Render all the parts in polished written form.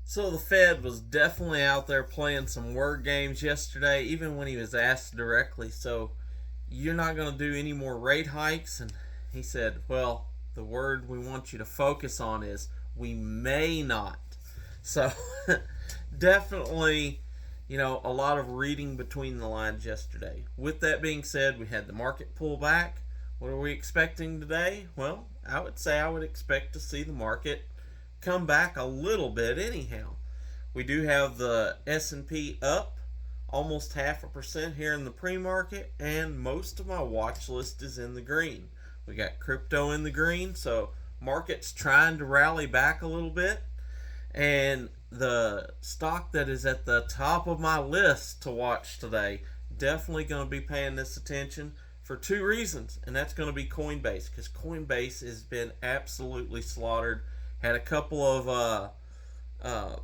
So the Fed was definitely out there playing some word games yesterday, even when he was asked directly. So you're not going to do any more rate hikes? And he said, well, the word we want you to focus on is we may not. So definitely, a lot of reading between the lines yesterday. With that being said, we had the market pull back. What are we expecting today? Well, I would say I would expect to see the market come back a little bit anyhow. We do have the S&P up almost 0.5% here in the pre-market, and most of my watch list is in the green. We got crypto in the green, so market's trying to rally back a little bit. And the stock that is at the top of my list to watch today, definitely going to be paying this attention for two reasons, and that's going to be Coinbase, because Coinbase has been absolutely slaughtered. Had a couple of uh,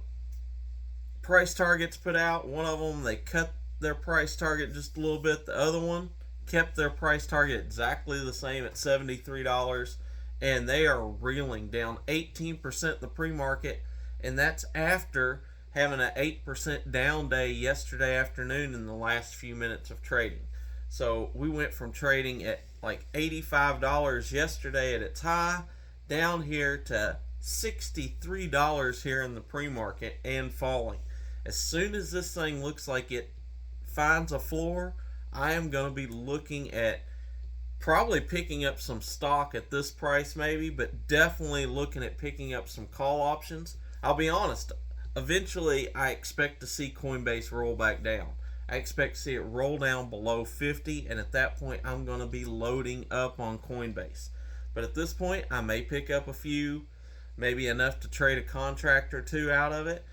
price targets put out. One of them, they cut their price target just a little bit. The other one kept their price target exactly the same at $73, and they are reeling down 18% in the pre-market, and that's after having an 8% down day yesterday afternoon in the last few minutes of trading. So we went from trading at like $85 yesterday at its high down here to $63 here in the pre-market and falling. As soon as this thing looks like it finds a floor, I am going to be looking at probably picking up some stock at this price maybe, but definitely looking at picking up some call options. I'll be honest, eventually I expect to see Coinbase roll back down. I expect to see it roll down below 50, and at that point I'm going to be loading up on Coinbase. But at this point I may pick up a few, maybe enough to trade a contract or two out of it.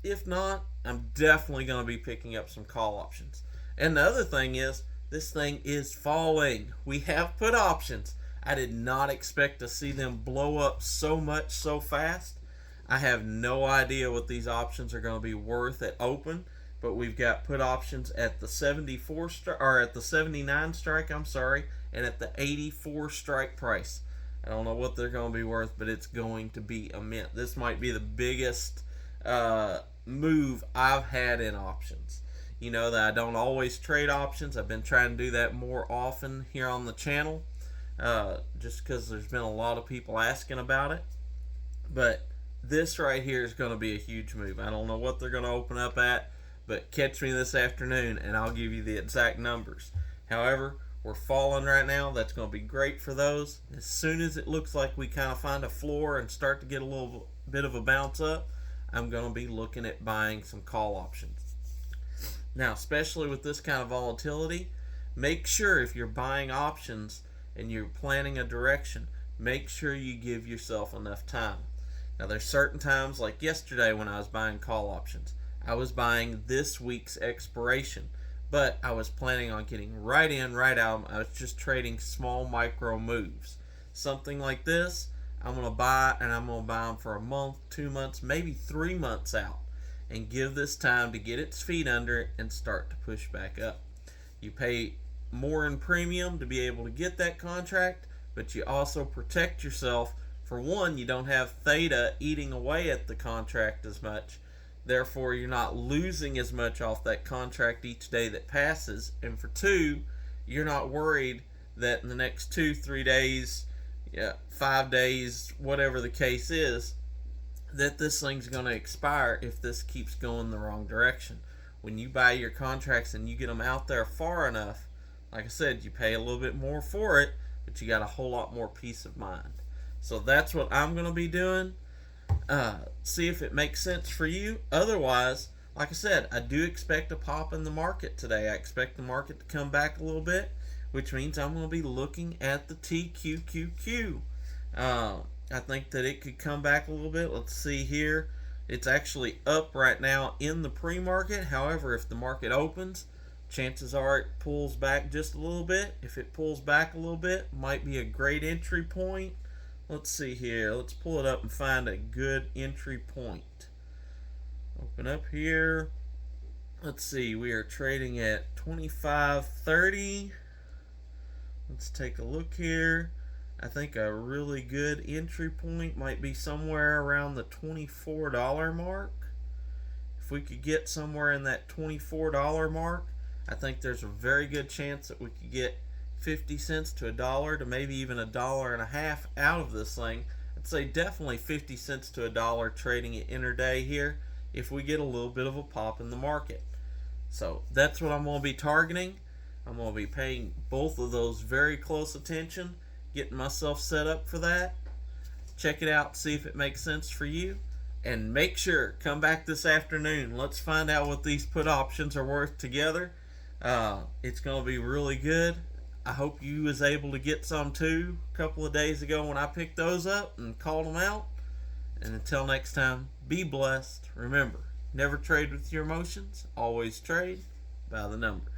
If not, I'm definitely going to be picking up some call options. And the other thing is, this thing is falling. We have put options. I did not expect to see them blow up so much so fast. I have no idea what these options are going to be worth at open, but we've got put options at the 74 or at the 79 strike, I'm sorry, and at the 84 strike price. I don't know what they're going to be worth, but it's going to be a mint. This might be the biggest move I've had in options. You know that I don't always trade options. I've been trying to do that more often here on the channel, just because there's been a lot of people asking about it. But this right here is going to be a huge move. I don't know what they're going to open up at, but catch me this afternoon and I'll give you the exact numbers. However, we're falling right now. That's going to be great for those. As soon as it looks like we kind of find a floor and start to get a little bit of a bounce up, I'm going to be looking at buying some call options. Now, especially with this kind of volatility, make sure if you're buying options and you're planning a direction, make sure you give yourself enough time. Now, there's certain times, like yesterday when I was buying call options, I was buying this week's expiration, but I was planning on getting right in, right out. I was just trading small micro moves. Something like this, I'm going to buy, and I'm going to buy them for a month, 2 months, maybe 3 months out, and give this time to get its feet under it and start to push back up. You pay more in premium to be able to get that contract, but you also protect yourself. For one, you don't have theta eating away at the contract as much. Therefore, you're not losing as much off that contract each day that passes. And for two, you're not worried that in the next 2-3 days, 5 days, whatever the case is, that this thing's going to expire if this keeps going the wrong direction. When you buy your contracts and you get them out there far enough, like I said, you pay a little bit more for it, but you got a whole lot more peace of mind. So that's what I'm going to be doing. See if it makes sense for you. Otherwise, like I said, I do expect a pop in the market today. I expect the market to come back a little bit, which means I'm going to be looking at the TQQQ. I think that it could come back a little bit. Let's see here. It's actually up right now in the pre-market. However, if the market opens, chances are it pulls back just a little bit. If it pulls back a little bit, might be a great entry point. Let's see here. Let's pull it up and find a good entry point. Open up here. Let's see. We are trading at 25.30. Let's take a look here. I think a really good entry point might be somewhere around the $24 mark. If we could get somewhere in that $24 mark, I think there's a very good chance that we could get 50 cents to $1 to maybe even $1.50 out of this thing. I'd say definitely 50 cents to $1 trading it intraday here if we get a little bit of a pop in the market. So that's what I'm going to be targeting. I'm going to be paying both of those very close attention, getting myself set up for that. Check it out, see if it makes sense for you. And make sure, come back this afternoon. Let's find out what these put options are worth together. It's going to be really good. I hope you was able to get some too a couple of days ago when I picked those up and called them out. And until next time, be blessed. Remember, never trade with your emotions. Always trade by the numbers.